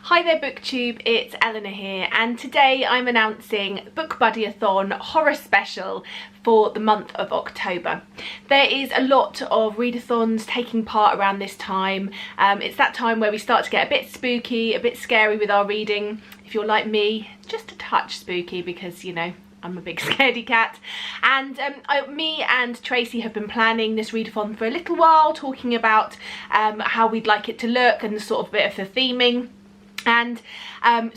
Hi there BookTube, it's Eleanor here, and today I'm announcing Bookbuddyathon horror special for the month of October. There is a lot of readathons taking part around this time. It's that time where we start to get a bit spooky, a bit scary with our reading. If you're like me, just a touch spooky because, you know, I'm a big scaredy cat. And me and Tracy have been planning this readathon for a little while, talking about how we'd like it to look and sort of a bit of the theming. And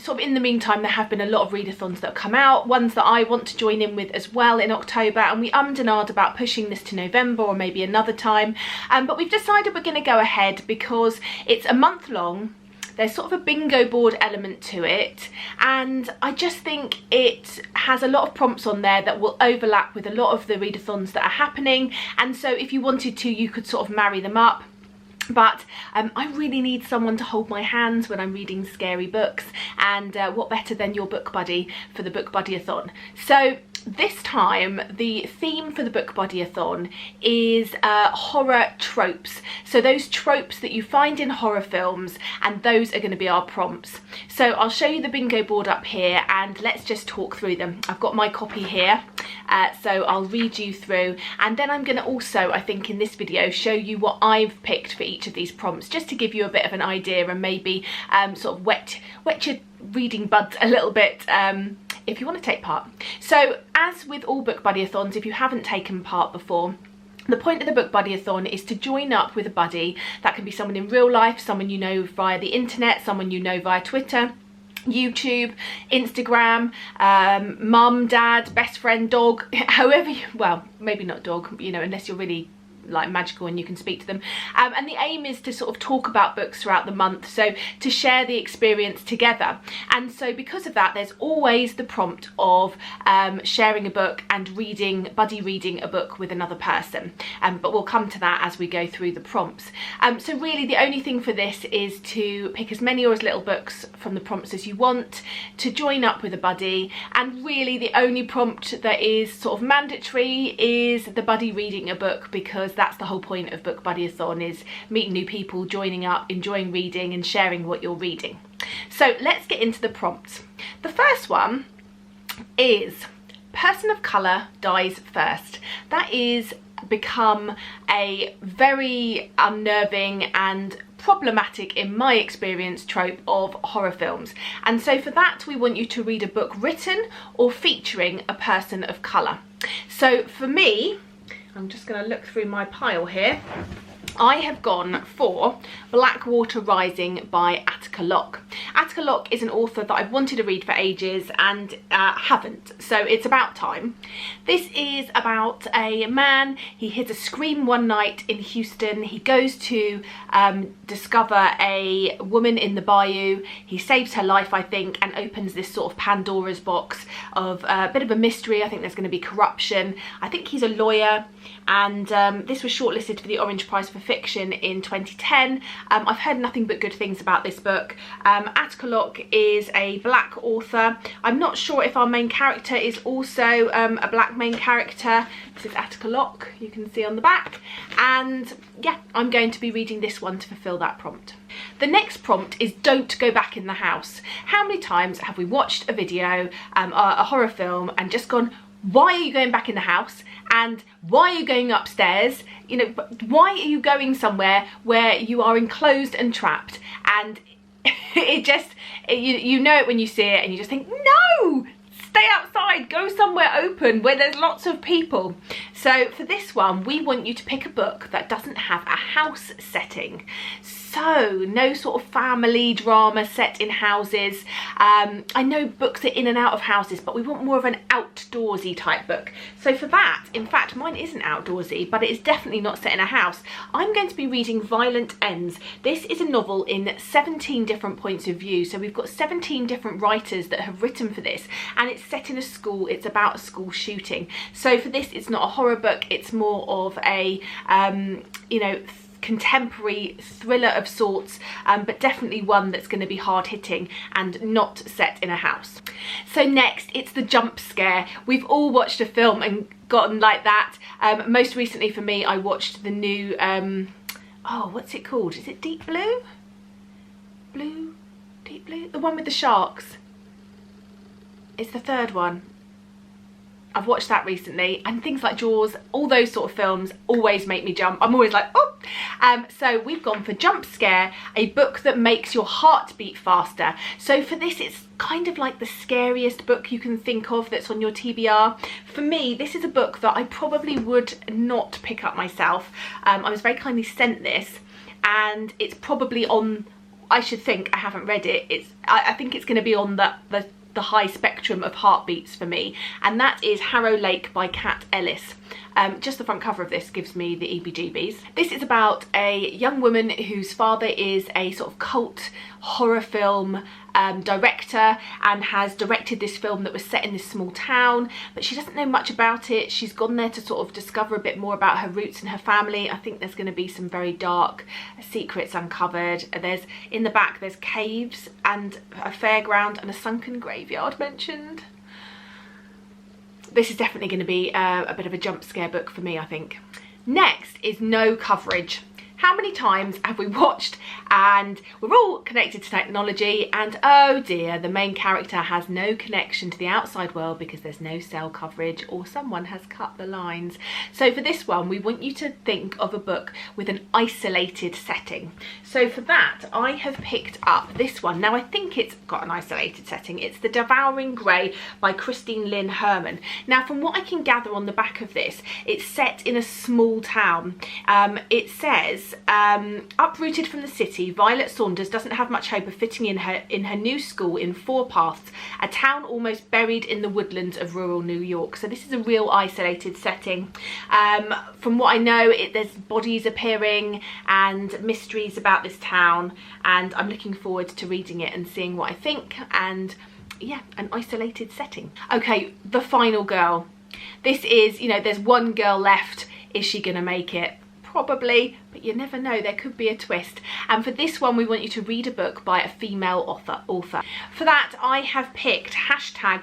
sort of in the meantime, there have been a lot of readathons that have come out, ones that I want to join in with as well in October, and we ummed and ahed about pushing this to November or maybe another time, but we've decided we're going to go ahead because it's a month long. There's sort of a bingo board element to it, and I just think it has a lot of prompts on there that will overlap with a lot of the readathons that are happening, and so if you wanted to, you could sort of marry them up. But I really need someone to hold my hands when I'm reading scary books, and what better than your book buddy for the Bookbuddyathon. So this time the theme for the Bookbuddyathon is horror tropes. So those tropes that you find in horror films, and those are going to be our prompts. So I'll show you the bingo board up here and let's just talk through them. I've got my copy here. So I'll read you through, and then I'm going to also, I think in this video, show you what I've picked for each of these prompts, just to give you a bit of an idea and maybe sort of wet your reading buds a little bit if you want to take part. So as with all Bookbuddyathons, if you haven't taken part before, the point of the Bookbuddyathon is to join up with a buddy. That can be someone in real life, someone you know via the internet, someone you know via Twitter, YouTube, Instagram, mum, dad, best friend, dog, however you, well, maybe not dog, you know, unless you're really like magical and you can speak to them, and the aim is to sort of talk about books throughout the month, so to share the experience together. And so because of that, there's always the prompt of sharing a book and buddy reading a book with another person, but we'll come to that as we go through the prompts. So really the only thing for this is to pick as many or as little books from the prompts as you want, to join up with a buddy, and really the only prompt that is sort of mandatory is the buddy reading a book, because that's the whole point of Bookbuddyathon, is meeting new people, joining up, enjoying reading and sharing what you're reading. So let's get into the prompts. The first one is person of colour dies first. That is become a very unnerving and problematic, in my experience, trope of horror films. And so for that, we want you to read a book written or featuring a person of colour. So for me, I'm just going to look through my pile here. I have gone for Blackwater Rising by Attica Locke. Attica Locke is an author that I've wanted to read for ages and haven't, so it's about time. This is about a man. He hears a scream one night in Houston. He goes to discover a woman in the bayou. He saves her life, I think, and opens this sort of Pandora's box of a bit of a mystery. I think there's going to be corruption. I think he's a lawyer, and this was shortlisted for the Orange Prize for Fiction in 2010. I've heard nothing but good things about this book. Attica Locke is a black author. I'm not sure if our main character is also a black main character. This is Attica Locke, you can see on the back. And yeah, I'm going to be reading this one to fulfill that prompt. The next prompt is don't go back in the house. How many times have we watched a video, a horror film, and just gone, why are you going back in the house? And why are you going upstairs? You know, why are you going somewhere where you are enclosed and trapped? And it just, you know it when you see it, and you just think, no! Stay outside, go somewhere open where there's lots of people. So for this one, we want you to pick a book that doesn't have a house setting. So no sort of family drama set in houses. I know books are in and out of houses, but we want more of an outdoorsy type book. So for that, in fact, mine isn't outdoorsy, but it is definitely not set in a house. I'm going to be reading Violent Ends. This is a novel in 17 different points of view. So we've got 17 different writers that have written for this, and it's set in a school. It's about a school shooting. So for this, it's not a horror book. It's more of a, you know, contemporary thriller of sorts, but definitely one that's going to be hard-hitting and not set in a house. So next, it's the jump scare. We've all watched a film and gotten like that. Most recently for me, I watched the new oh, what's it called? Is it Deep Blue? Deep Blue? The one with the sharks. It's the third one. I've watched that recently, and things like Jaws, all those sort of films always make me jump. I'm always like, oh! So we've gone for Jumpscare, a book that makes your heart beat faster. So for this, it's kind of like the scariest book you can think of that's on your TBR. For me, this is a book that I probably would not pick up myself. I was very kindly sent this, and it's probably on, I should think, I haven't read it, I think it's going to be on the high spectrum of heartbeats for me, and that is Harrow Lake by Kat Ellis. Just the front cover of this gives me the EBGBs. This is about a young woman whose father is a sort of cult horror film director, and has directed this film that was set in this small town, but she doesn't know much about it. She's gone there to sort of discover a bit more about her roots and her family. I think there's going to be some very dark secrets uncovered. In the back there's caves and a fairground and a sunken graveyard mentioned. This is definitely going to be a bit of a jump scare book for me, I think. Next is No Coverage. How many times have we watched, and we're all connected to technology, and oh dear, the main character has no connection to the outside world because there's no cell coverage or someone has cut the lines. So for this one, we want you to think of a book with an isolated setting. So for that, I have picked up this one. Now I think it's got an isolated setting. It's The Devouring Grey by Christine Lynn Herman. Now from what I can gather on the back of this, it's set in a small town. It says, uprooted from the city, Violet Saunders doesn't have much hope of fitting in her new school in Four Paths, a town almost buried in the woodlands of rural New York. So this is a real isolated setting. From what I know, there's bodies appearing and mysteries about this town, and I'm looking forward to reading it and seeing what I think. And yeah, an isolated setting. Okay, The Final Girl. This is, you know, there's one girl left. Is she gonna make it? Probably, but you never know, there could be a twist. And for this one, we want you to read a book by a female author. For that, I have picked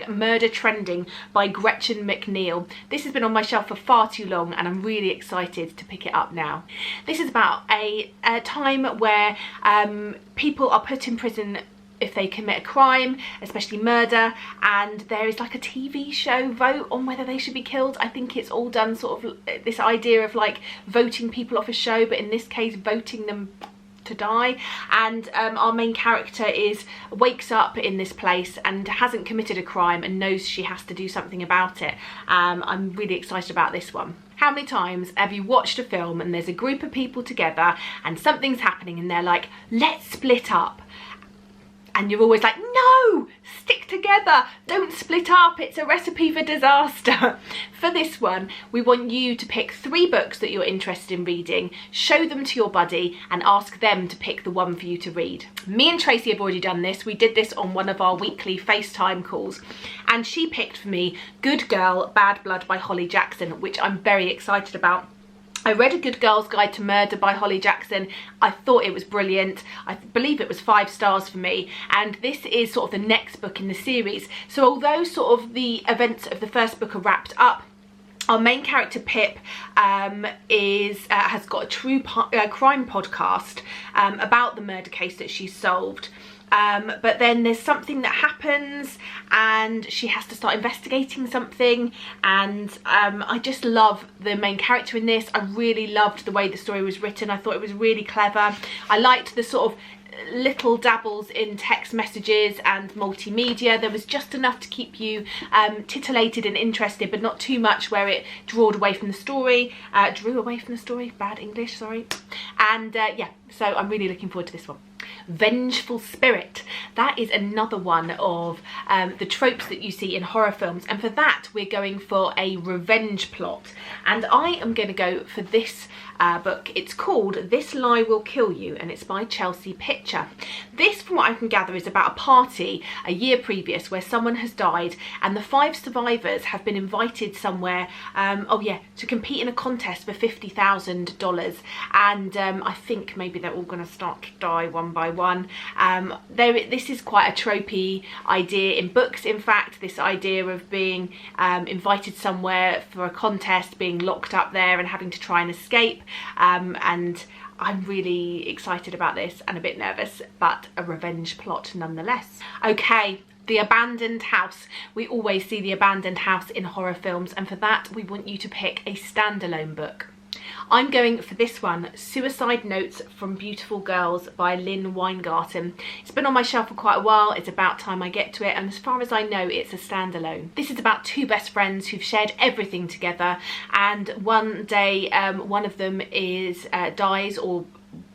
#Murder Trending by Gretchen McNeil. This has been on my shelf for far too long, and I'm really excited to pick it up now. This is about a time where people are put in prison if they commit a crime, especially murder, and there is like a TV show vote on whether they should be killed. I think it's all done sort of this idea of like voting people off a show, but in this case voting them to die. And our main character wakes up in this place and hasn't committed a crime and knows she has to do something about it. I'm really excited about this one. How many times have you watched a film and there's a group of people together and something's happening and they're like, let's split up? And you're always like, no, stick together, don't split up, it's a recipe for disaster. For this one, we want you to pick 3 books that you're interested in reading, show them to your buddy, and ask them to pick the one for you to read. Me and Tracy have already done this. We did this on one of our weekly FaceTime calls, and she picked for me Good Girl, Bad Blood by Holly Jackson, which I'm very excited about. I read A Good Girl's Guide to Murder by Holly Jackson. I thought it was brilliant. I believe it was 5 stars for me. And this is sort of the next book in the series. So although sort of the events of the first book are wrapped up, our main character Pip has got a true crime podcast about the murder case that she's solved. But then there's something that happens and she has to start investigating something, and I just love the main character in this. I really loved the way the story was written. I thought it was really clever. I liked the sort of little dabbles in text messages and multimedia. There was just enough to keep you titillated and interested, but not too much where it drew away from the story. Bad English, sorry. And yeah, so I'm really looking forward to this one. Vengeful Spirit. That is another one of the tropes that you see in horror films, and for that we're going for a revenge plot, and I am going to go for this book. It's called This Lie Will Kill You, and it's by Chelsea Pitcher. This, from what I can gather, is about a party a year previous where someone has died, and the 5 survivors have been invited somewhere, to compete in a contest for $50,000, and I think maybe they're all going to start die one by one. This is quite a tropey idea in books, in fact, this idea of being invited somewhere for a contest, being locked up there and having to try and escape, and I'm really excited about this and a bit nervous, but a revenge plot nonetheless. Okay, the abandoned house. We always see the abandoned house in horror films, and for that we want you to pick a standalone book. I'm going for this one, Suicide Notes from Beautiful Girls by Lynn Weingarten. It's been on my shelf for quite a while, it's about time I get to it, and as far as I know it's a standalone. This is about two best friends who've shared everything together, and one day one of them dies, or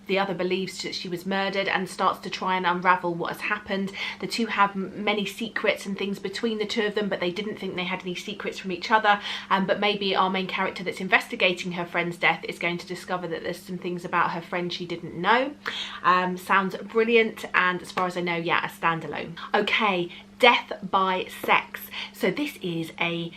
the other believes that she was murdered, and starts to try and unravel what has happened. The two have many secrets and things between the two of them, but they didn't think they had any secrets from each other. But maybe our main character that's investigating her friend's death is going to discover that there's some things about her friend she didn't know. Sounds brilliant, and as far as I know, yeah, a standalone. Okay, Death by Sex. So this is a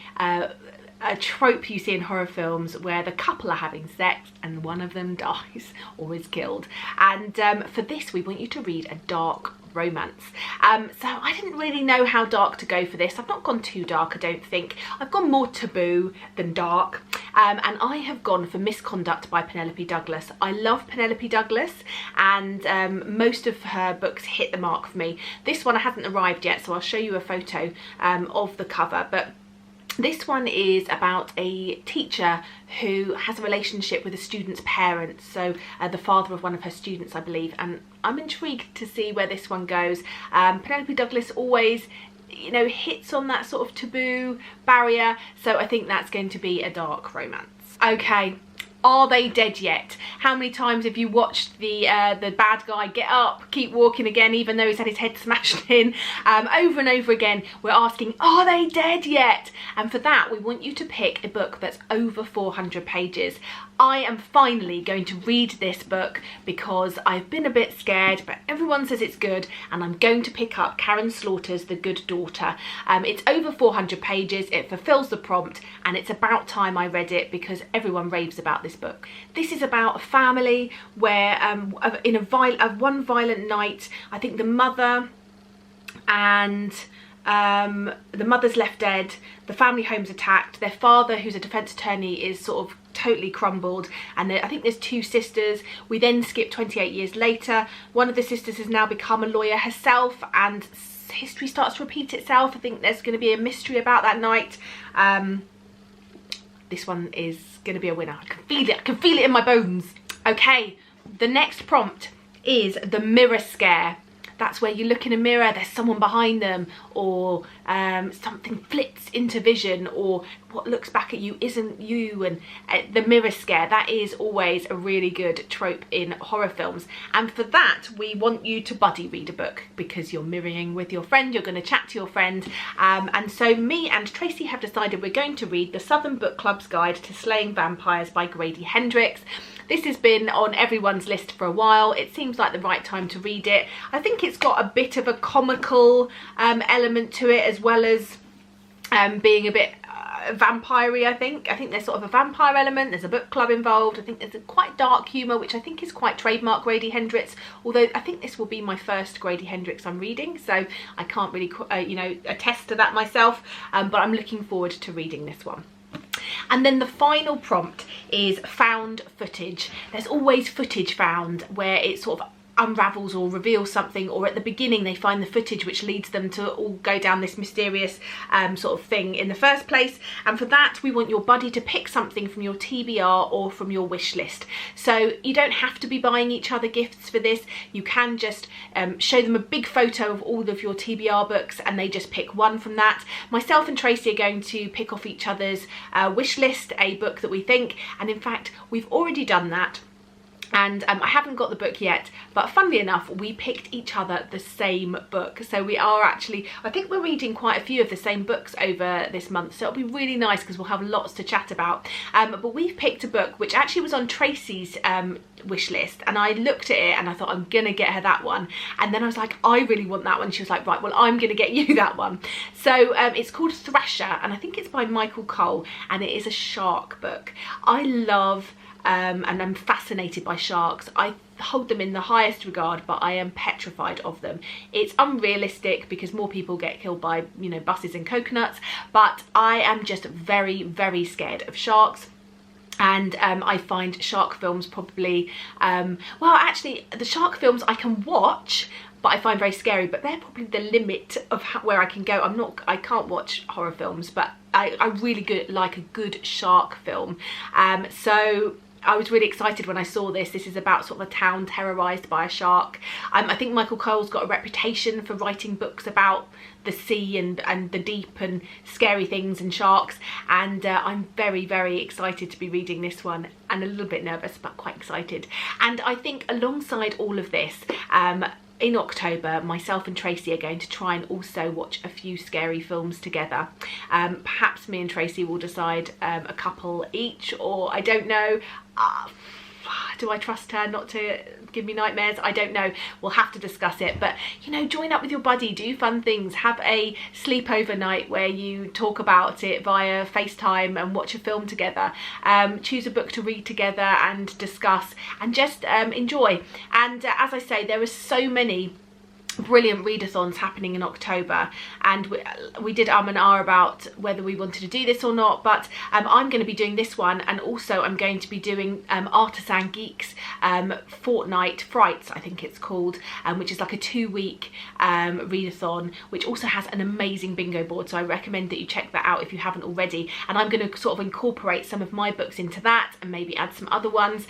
trope you see in horror films where the couple are having sex and one of them dies or is killed, and for this we want you to read a dark romance. So I didn't really know how dark to go for this. I've not gone too dark, I don't think. I've gone more taboo than dark, and I have gone for Misconduct by Penelope Douglas. I love Penelope Douglas, and most of her books hit the mark for me. This one hasn't arrived yet, so I'll show you a photo of the cover, but this one is about a teacher who has a relationship with a student's parents, so the father of one of her students, I believe, and I'm intrigued to see where this one goes. Penelope Douglas always, you know, hits on that sort of taboo barrier, so I think that's going to be a dark romance. Okay, Are They Dead Yet? How many times have you watched the bad guy get up, keep walking again, even though he's had his head smashed in? Over and over again, we're asking, are they dead yet? And for that, we want you to pick a book that's over 400 pages. I am finally going to read this book because I've been a bit scared, but everyone says it's good, and I'm going to pick up Karen Slaughter's The Good Daughter. It's over 400 pages, it fulfills the prompt, and it's about time I read it because everyone raves about this book. This is about a family where in one violent night, I think the mother and the mother's left dead, the family home's attacked, their father, who's a defence attorney, is sort of totally crumbled, and I think there's two sisters. We then skip 28 years later. One of the sisters has now become a lawyer herself, and history starts to repeat itself. I think there's going to be a mystery about that night. This one is going to be a winner. I can feel it. I can feel it in my bones. Okay, the next prompt is The Mirror Scare. That's where you look in a mirror, there's someone behind them, or something flips into vision, or what looks back at you isn't you, and the mirror scare, that is always a really good trope in horror films. And for that, we want you to buddy read a book, because you're mirroring with your friend, you're going to chat to your friend, and so me and Tracy have decided we're going to read The Southern Book Club's Guide to Slaying Vampires by Grady Hendrix. This has been on everyone's list for a while. It seems like the right time to read it. I think it's got a bit of a comical element to it, as well as being a bit vampire-y, I think. I think there's sort of a vampire element, there's a book club involved. I think there's a quite dark humour, which I think is quite trademark Grady Hendrix, although I think this will be my first Grady Hendrix I'm reading, so I can't really you know, attest to that myself, but I'm looking forward to reading this one. And then the final prompt is found footage. There's always footage found where it sort of unravels or reveals something, or at the beginning they find the footage which leads them to all go down this mysterious sort of thing in the first place. And for that, we want your buddy to pick something from your TBR or from your wish list. So you don't have to be buying each other gifts for this. You can just show them a big photo of all of your TBR books, and they just pick one from that. Myself and Tracy are going to pick off each other's wish list a book that we think, and in fact we've already done that. And I haven't got the book yet, but funnily enough, we picked each other the same book. So we are actually, I think we're reading quite a few of the same books over this month. So it'll be really nice because we'll have lots to chat about. But we've picked a book which actually was on Tracy's wish list. And I looked at it and I thought, I'm going to get her that one. And then I was like, I really want that one. She was like, right, well, I'm going to get you that one. So it's called Thrasher, and I think it's by Michael Cole, and it is a shark book. I love and I'm fascinated by sharks. I hold them in the highest regard, but I am petrified of them. It's unrealistic because more people get killed by, you know, buses and coconuts, but I am just very, very scared of sharks. And I find shark films probably, well, actually the shark films I can watch, but I find very scary, but they're probably the limit of where I can go. I can't watch horror films, but I really like a good shark film. So I was really excited when I saw this. This is about sort of a town terrorised by a shark. I think Michael Cole's got a reputation for writing books about the sea and the deep and scary things and sharks, and I'm very, very excited to be reading this one, and a little bit nervous but quite excited. And I think alongside all of this, in October, myself and Tracy are going to try and also watch a few scary films together. Perhaps me and Tracy will decide a couple each, or I don't know. Do I trust her not to give me nightmares? I don't know. We'll have to discuss it. But, you know, join up with your buddy, do fun things, have a sleepover night where you talk about it via FaceTime and watch a film together. Choose a book to read together and discuss, and just enjoy. And as I say, there are so many brilliant readathons happening in October, and we did and ah about whether we wanted to do this or not, but I'm going to be doing this one, and also I'm going to be doing Artisan Geeks Fortnight Frights, I think it's called, which is like a 2-week readathon, which also has an amazing bingo board, so I recommend that you check that out if you haven't already. And I'm going to sort of incorporate some of my books into that and maybe add some other ones,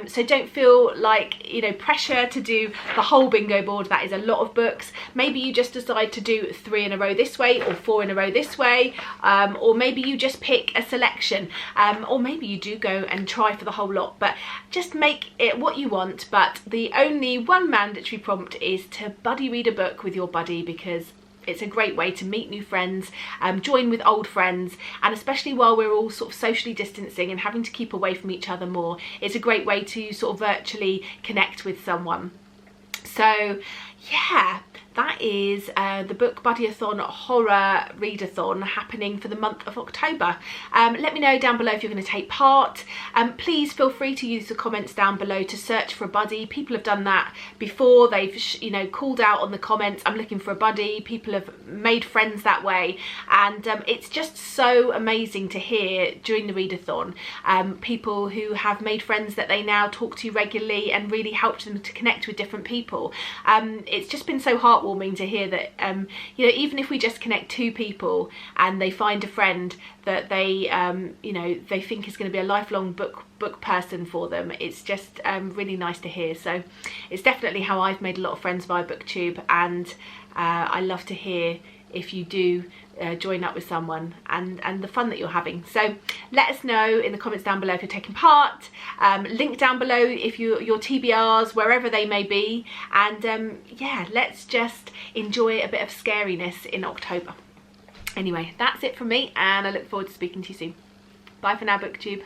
so don't feel like, you know, pressure to do the whole bingo board. That is a lot of books. Maybe you just decide to do 3 in a row this way, or 4 in a row this way, or maybe you just pick a selection, or maybe you do go and try for the whole lot, but just make it what you want. But the only one mandatory prompt is to buddy read a book with your buddy, because it's a great way to meet new friends, join with old friends, and especially while we're all sort of socially distancing and having to keep away from each other more, it's a great way to sort of virtually connect with someone. So yeah, that is the Bookbuddyathon horror readathon happening for the month of October. Let me know down below if you're going to take part. Please feel free to use the comments down below to search for a buddy. People have done that before. They've, you know, called out on the comments, I'm looking for a buddy. People have made friends that way, and it's just so amazing to hear during the readathon people who have made friends that they now talk to regularly and really helped them to connect with different people. It's just been so heartwarming to hear that, you know, even if we just connect 2 people and they find a friend that they, you know, they think is going to be a lifelong book person for them, it's just really nice to hear. So it's definitely how I've made a lot of friends via BookTube, and I love to hear if you do join up with someone and the fun that you're having. So let us know in the comments down below if you're taking part. Link down below if your TBRs, wherever they may be, and yeah, let's just enjoy a bit of scariness in October. Anyway, that's it from me, and I look forward to speaking to you soon. Bye for now, BookTube.